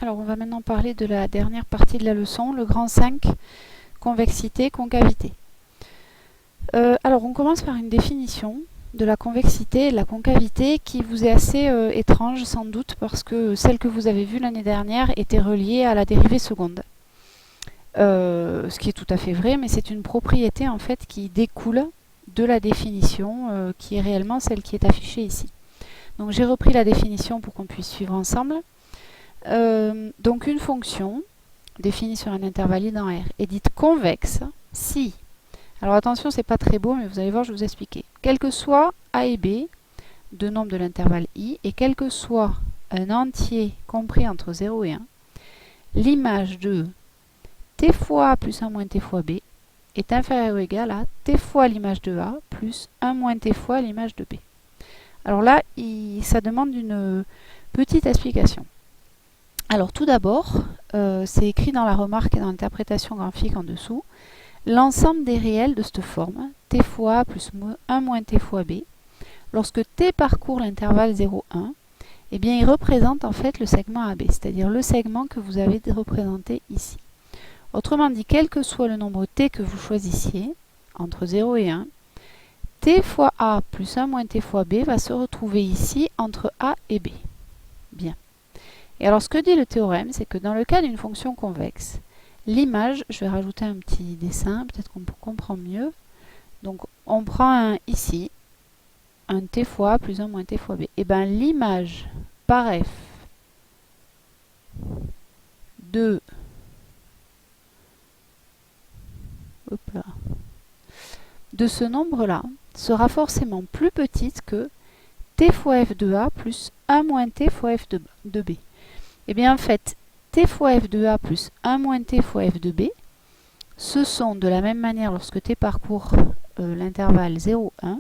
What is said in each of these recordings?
Alors on va maintenant parler de la dernière partie de la leçon, le grand 5, convexité, concavité. Alors on commence par une définition de la convexité et de la concavité qui vous est assez étrange sans doute parce que celle que vous avez vue l'année dernière était reliée à la dérivée seconde. Ce qui est tout à fait vrai, mais c'est une propriété en fait qui découle de la définition qui est réellement celle qui est affichée ici. Donc j'ai repris la définition pour qu'on puisse suivre ensemble. Donc une fonction définie sur un intervalle i dans R est dite convexe si, alors attention c'est pas très beau mais vous allez voir je vais vous expliquer, quel que soit a et b, deux nombres de l'intervalle i, et quel que soit un entier compris entre 0 et 1, l'image de t fois a plus 1 moins t fois b est inférieure ou égale à t fois l'image de a plus 1 moins t fois l'image de b. Alors là, ça demande une petite explication. Alors tout d'abord, c'est écrit dans la remarque et dans l'interprétation graphique en dessous, l'ensemble des réels de cette forme, t fois a plus 1 moins t fois b, lorsque t parcourt l'intervalle 0, 1, eh bien il représente en fait le segment AB, c'est-à-dire le segment que vous avez représenté ici. Autrement dit, quel que soit le nombre t que vous choisissiez, entre 0 et 1, t fois a plus 1 moins t fois b va se retrouver ici entre a et b. Bien. Et alors ce que dit le théorème, c'est que dans le cas d'une fonction convexe, l'image, je vais rajouter un petit dessin, peut-être qu'on comprend mieux. Donc on prend ici, un t fois a plus 1 moins t fois b. Et bien l'image par f de ce nombre-là sera forcément plus petite que t fois f de a plus 1 moins t fois f de b. Et bien en fait, t fois f de a plus 1 moins t fois f de b, ce sont de la même manière lorsque t parcourt l'intervalle 0, 1,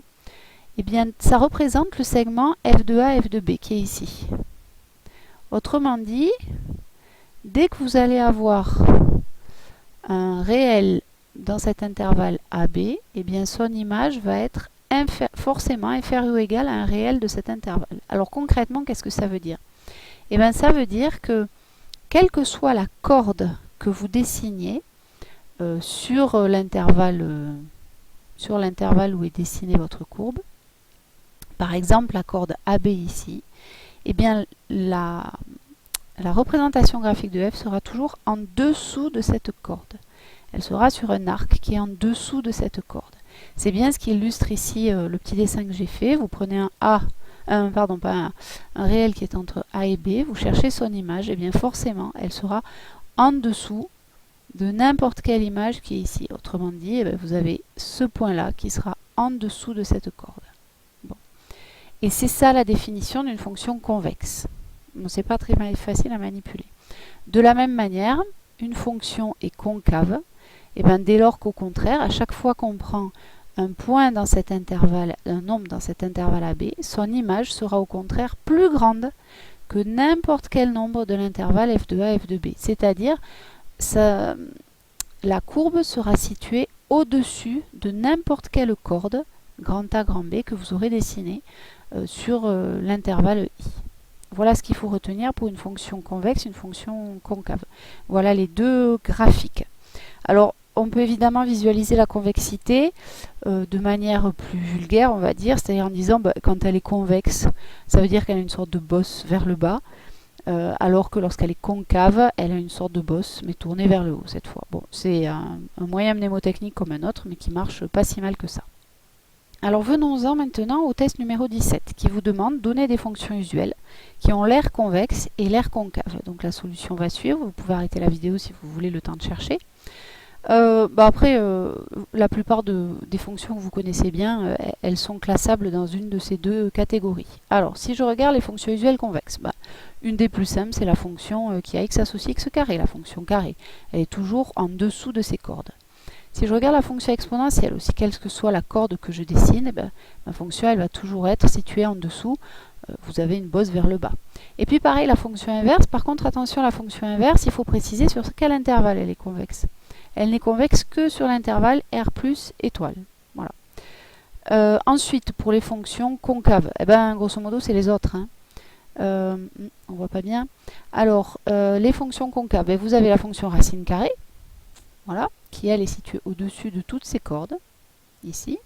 et bien ça représente le segment f de a, f de b qui est ici. Autrement dit, dès que vous allez avoir un réel dans cet intervalle AB, eh bien son image va être forcément inférieure ou égale à un réel de cet intervalle. Alors concrètement, qu'est-ce que ça veut dire? Eh bien ça veut dire que quelle que soit la corde que vous dessiniez sur l'intervalle où est dessinée votre courbe, par exemple la corde AB ici, eh bien la représentation graphique de f sera toujours en dessous de cette corde. Elle sera sur un arc qui est en dessous de cette corde. C'est bien ce qui illustre ici le petit dessin que j'ai fait. Vous prenez un réel qui est entre A et B, vous cherchez son image, et bien forcément elle sera en dessous de n'importe quelle image qui est ici. Autrement dit, eh bien, vous avez ce point-là qui sera en dessous de cette corde. Bon. Et c'est ça la définition d'une fonction convexe. Bon, c'est pas très facile à manipuler. De la même manière, une fonction est concave, et bien dès lors qu'au contraire, à chaque fois qu'on prend un point dans cet intervalle, un nombre dans cet intervalle AB, son image sera au contraire plus grande que n'importe quel nombre de l'intervalle f de a, f de b. C'est-à-dire, la courbe sera située au-dessus de n'importe quelle corde, grand A, grand B, que vous aurez dessinée sur l'intervalle i. Voilà ce qu'il faut retenir pour une fonction convexe, une fonction concave. Voilà les deux graphiques. Alors, on peut évidemment visualiser la convexité de manière plus vulgaire, on va dire, c'est-à-dire en disant quand elle est convexe, ça veut dire qu'elle a une sorte de bosse vers le bas, alors que lorsqu'elle est concave, elle a une sorte de bosse, mais tournée vers le haut cette fois. Bon, c'est un moyen mnémotechnique comme un autre, mais qui marche pas si mal que ça. Alors venons-en maintenant au test numéro 17, qui vous demande donner des fonctions usuelles qui ont l'air convexe et l'air concave. Donc la solution va suivre, vous pouvez arrêter la vidéo si vous voulez le temps de chercher. Après, la plupart des fonctions que vous connaissez bien, elles sont classables dans une de ces deux catégories. Alors, si je regarde les fonctions usuelles convexes, une des plus simples, c'est la fonction qui a x associé x carré, la fonction carré. Elle est toujours en dessous de ses cordes. Si je regarde la fonction exponentielle, aussi quelle que soit la corde que je dessine, ma fonction elle va toujours être située en dessous. Vous avez une bosse vers le bas. Et puis pareil, la fonction inverse. Par contre, attention à la fonction inverse, il faut préciser sur quel intervalle elle est convexe. Elle n'est convexe que sur l'intervalle R plus étoile. Voilà. Ensuite, pour les fonctions concaves, grosso modo, c'est les autres. On voit pas bien. Alors, les fonctions concaves, ben, vous avez la fonction racine carrée, voilà, qui elle est située au-dessus de toutes ces cordes, ici.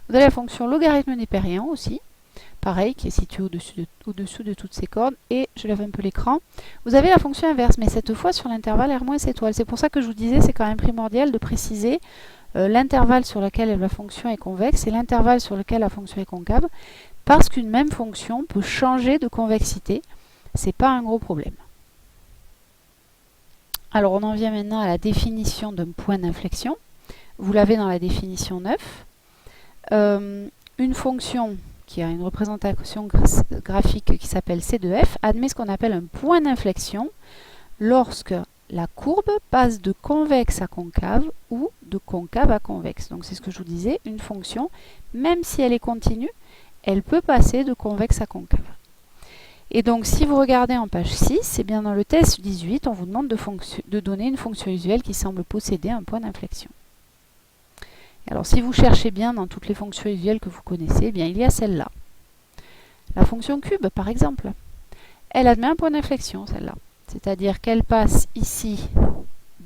Vous avez la fonction logarithme népérien aussi, pareil, qui est située au-dessous de toutes ces cordes. Et je lève un peu l'écran. Vous avez la fonction inverse, mais cette fois sur l'intervalle R- étoile. C'est pour ça que je vous disais, c'est quand même primordial de préciser l'intervalle sur lequel la fonction est convexe et l'intervalle sur lequel la fonction est concave, parce qu'une même fonction peut changer de convexité. C'est pas un gros problème. Alors on en vient maintenant à la définition d'un point d'inflexion. Vous l'avez dans la définition 9. Une fonction qui a une représentation graphique qui s'appelle C de f admet ce qu'on appelle un point d'inflexion lorsque la courbe passe de convexe à concave ou de concave à convexe. Donc c'est ce que je vous disais, une fonction, même si elle est continue, elle peut passer de convexe à concave. Et donc si vous regardez en page 6, c'est bien dans le test 18, on vous demande de donner une fonction usuelle qui semble posséder un point d'inflexion. Alors si vous cherchez bien dans toutes les fonctions usuelles que vous connaissez, eh bien, il y a celle-là. La fonction cube, par exemple, elle admet un point d'inflexion, celle-là. C'est-à-dire qu'elle passe ici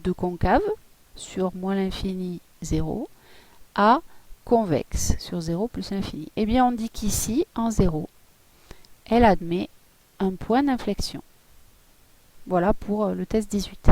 de concave, sur moins l'infini 0, à convexe, sur 0 plus l'infini. Eh bien, on dit qu'ici, en 0, elle admet un point d'inflexion. Voilà pour le test 18.